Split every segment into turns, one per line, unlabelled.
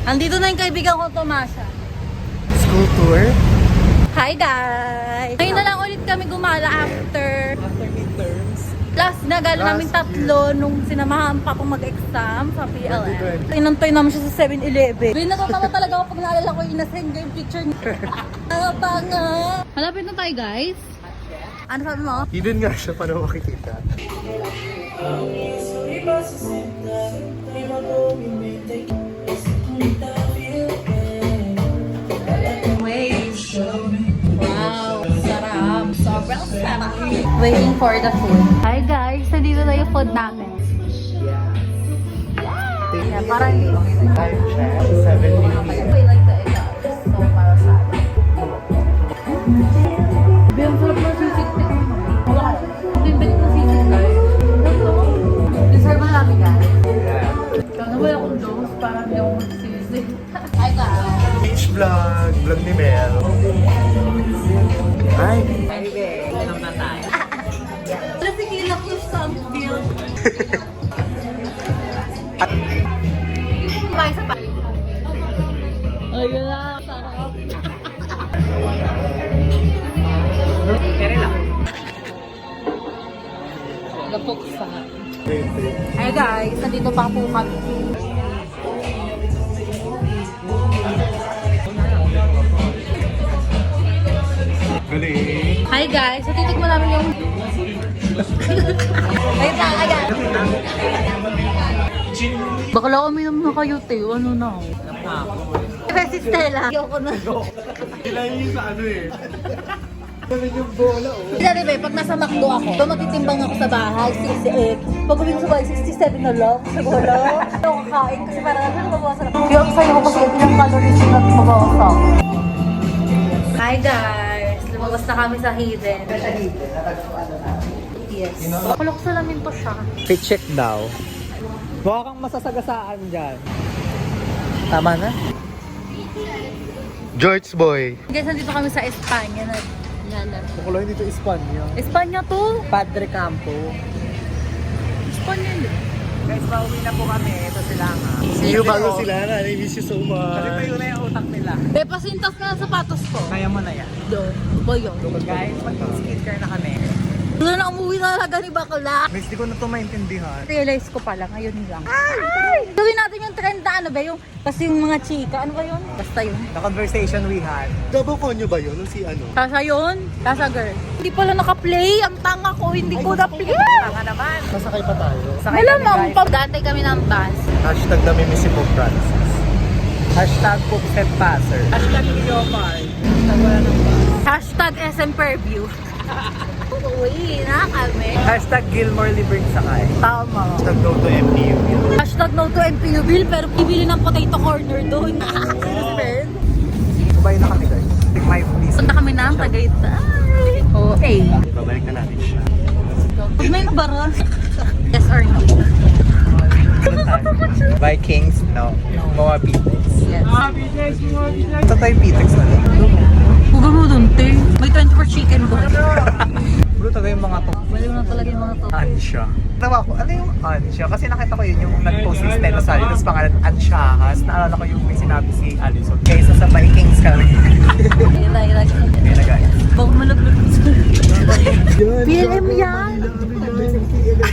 Andito na yung kaibigan ko, Tomasha.
School tour?
Hi guys! Ngayon na lang ulit kami gumala after
Midterms.
last na gala namin tatlo nung sinamahan pa akong mag-exam sa PLM. Inantay namin siya sa 7-Eleven. Natatawa talaga ako pag naalala ko yung nasend ko yung picture niya. Tanga! Malapit na tayo guys. Ano sabi mo?
Hidden nga siya para makikita.
Wow! Sarap! Sobrang sarap! Waiting for the food. Hi guys! Nandito na yung food namin. Yeah, parang
Time check, 7:50.
I like the eggs. So, para sa akin. Ang sarap ng sisig. Bimbit ng sisig guys. Deserve mo namin guys. Kaya wala akong dose para hindi ako magsisig. Hi guys!
Beach vlog, vlog ni Mel. Ay!
Kasi kila ko sa field. Bye sa pa. Ayun na, sarap.
Kere lang.
Lapok sa. Hey guys, nandito pa po kami.
Galing.
Hi guys, so titikman namin yung... Ayun na, agad. Bakla uminom na kayo, Teo. Ano na? Si Stella. Ayoko na.
Kailangan yun sa ano eh. Ganun yung bola oh.
Dati ba, pag nasa McDo ako, so matitimbang ako sa bahay, 68. Pag uwi ko sa bahay, 67 na lang. Siguro. Ito kakain kasi parang ano mabawasan ako. Yung sa'yo ko kasi ilang calories na mabawasan. Hi guys! Lumabas na kami sa Hidden. Yes. Kulok salamin to siya.
Check daw. Mukha kang masasagasaan dyan. Tama na? George Boy.
Guys, nandito kami sa Espanya na.
Kukuloy dito Espanya.
Espanya to?
Padre Campo.
Espanya yun.
Guys, pauwi na po kami. Ito sila nga.
See you bago sila na. I miss you so
Kasi
much.
tayo na yung utak nila.
Be, pasintas na ang sapatos ko.
Kaya mo na yan.
Doon. Ba yun?
Guys, mag-skincare na kami.
Doon na umuwi na talaga ni Bakla.
Miss, di ko na ito maintindihan.
Realize ko pala, ngayon lang. Ay! Gawin natin yung trend na ano ba yung, kasi yung mga chika, ano ba yun? Basta yun.
The conversation we had.
Double konyo ba yun? Si ano?
Tasa yun, tasa girl. Hindi pala naka-play, ang tanga ko, hindi ko na-play.
Tanga naman.
Masakay pa tayo.
Sakay
Malamang,
kami, guys.
dati kami ng bus.
Hashtag namimiss si Pope Francis.
Hashtag Poopset Passer. Hashtag Leomar. Hashtag wala nang ba.
Hashtag SM Purview. Uwi na kami.
Hashtag Gilmore Libert Sakay.
Tama.
Hashtag no to MPU.
Hashtag no to MPU bill, pero bibili ng potato corner doon. Friend.
Kubay na kami guys. Take my please.
Punta kami ng Tagaytay. Okay.
Babalik na natin siya.
Huwag na yung baron. Yes or no?
Vikings, no. Mga Pitex.
Yes.
Ito tayo Pitex na lang.
Huwag mo doon, te. May 24 chicken doon.
Bro, taga yung mga to.
Wala na talaga yung mga to.
Ansya. Tawa ko, ano yung Ansya? Kasi nakita ko yun yung nag-post ni Stella Sally, tapos pangalan Ansyahas. Naalala ko yung may sinabi si Alison. Kaysa sa Vikings kami.
Like.
Kaya na guys.
Baka malaglag sa PLM yan!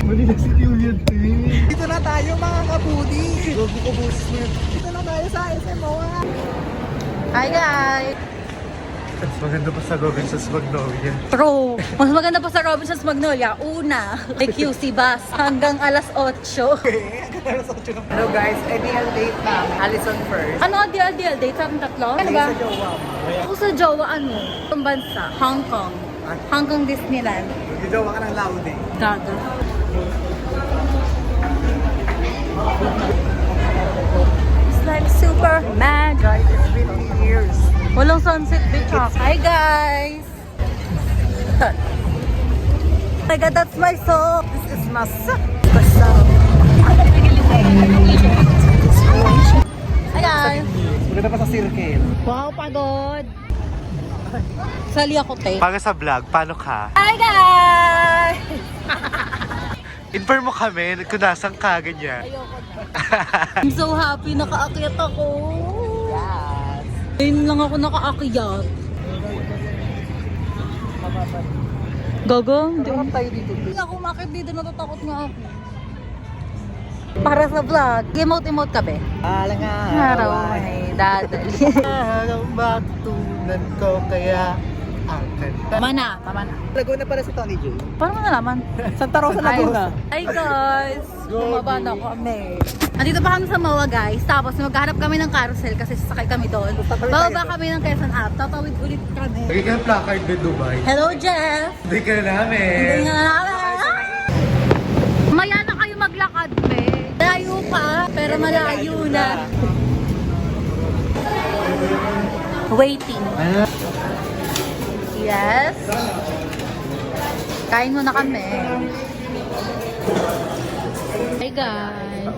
Manila City ulit eh.
Dito na tayo mga kabudi.
Gogo ko boses mo yun.
Dito na tayo sa SMOA.
Hi guys!
Mas maganda pa sa Robinson's Magnolia.
True! Mas maganda pa sa Robinson's Magnolia. Una, may QC bus hanggang alas 8.
Hello guys, ideal date na. Alison first.
Ano ang deal date sa ating tatlo? Ano ba?
Sa jowa mo.
Ako sa jowa ano? Itong bansa, Hong Kong. Hong Kong Disneyland.
Jowa ka ng Laude.
Gaga. It's like super magic.
Guys, it's been years.
Walang sunset beach ha. Hi guys! Oh my god, that's my song!
This is my song.
Hi guys!
Maganda pa sa circle.
Wow, pagod! Sali ako, te.
Para sa vlog, paano ka?
Hi guys!
Inform mo kami kung nasang ka ganyan.
Ayoko na. I'm so happy, nakaakyat ako.
Yes.
Ngayon lang ako nakaakyat. Gago?
Harap tayo dito.
Hindi ako makit dito, natatakot nga ako. Para sa vlog, emote-emote ka be?
Alang nga.
Araw ay dadali.
Ang matutunan ko kaya ang kanta.
Tama na.
Laguna pala si Tony J.
Paano mo nalaman?
Santa Rosa, Laguna.
Hi guys! Bumaba na kami. Andito pa kami sa Mawa guys. Tapos maghanap kami ng carousel kasi sasakay kami doon. Bababa kami ng Quezon Ave. Tatawid ulit kami.
Lagi ka ng placard with Dubai.
Hello Jeff!
Hindi ka na namin.
Hindi nga namin. Maya na kayo maglakad be. Malayo pa, pero malayo na. Waiting. Yes. Kain muna kami. Hi guys.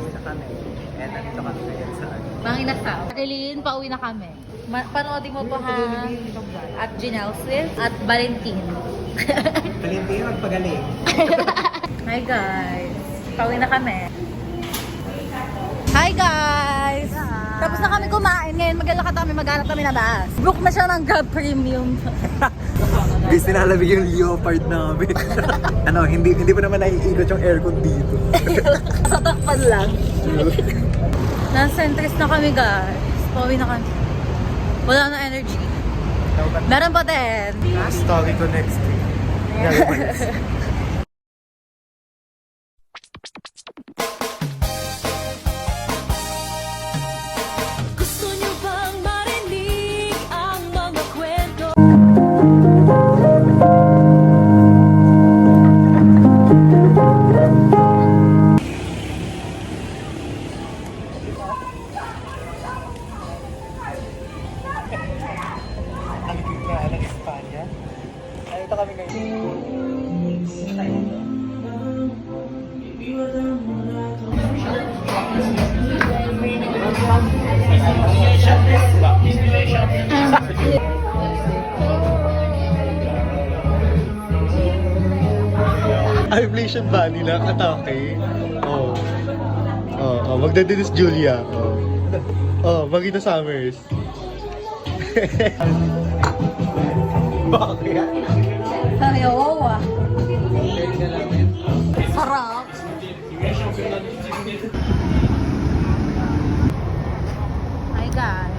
And nandito kami ngayon sa
Manginasal. Marilyn, pauwi na kami. Panoodin mo po ha. At Janelle Swift at Valentin.
Valentino, magpagaling.
Hi guys. Pauwi na kami. Hi guys! Tapos na kami kumain. Ngayon maglalakad kami, maghanap kami na bus. Book na siya ng Grab Premium.
Guys, nilalabig yung leopard namin. hindi pa naman naiikot yung aircon dito.
Sa takpan lang. Nasa-centrist na kami guys. Pauwi na kami. Wala na energy. Meron pa din.
Story ko next week.
Gusto niyo bang marinig ang mga kwento?
Ang gitna ng Espanya. Ito kami ngayon.
Inflation Valley lang, atake. Oh. Magdadinis Julia. Magita Summers. Bakit?
Ayaw ah. Sarap. Hi guys.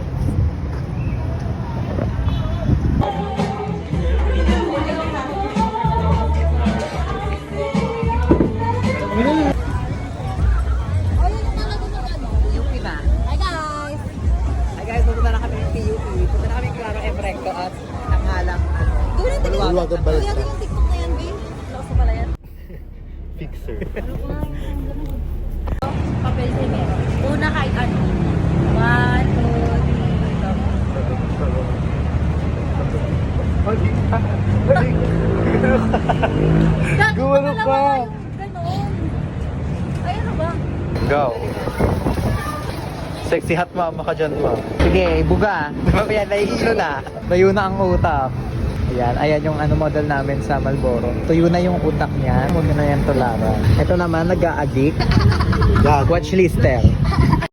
UP na. Hi guys.
Hi guys, pupunta na kami ng PUP. Pupunta na kami ng Claro M. Recto at ang halang
Bulwagan Balta.
Kaya yung TikTok na yan, babe. Lakas pala yan.
Fixer.
Papel primero. Una kahit ano. 1, 2, 3,
Gumano ka.
Ganon. Ay, ano ba?
Go. Sexy hot mama ka dyan, ma.
Sige, buga. Ayan, nahihilo na. Tuyo na ang utak. Ayan yung model namin sa Malboro. Tuyo na yung utak niya. Huwag na yan tularan. Ito naman, nag-a-addict. Watchlister.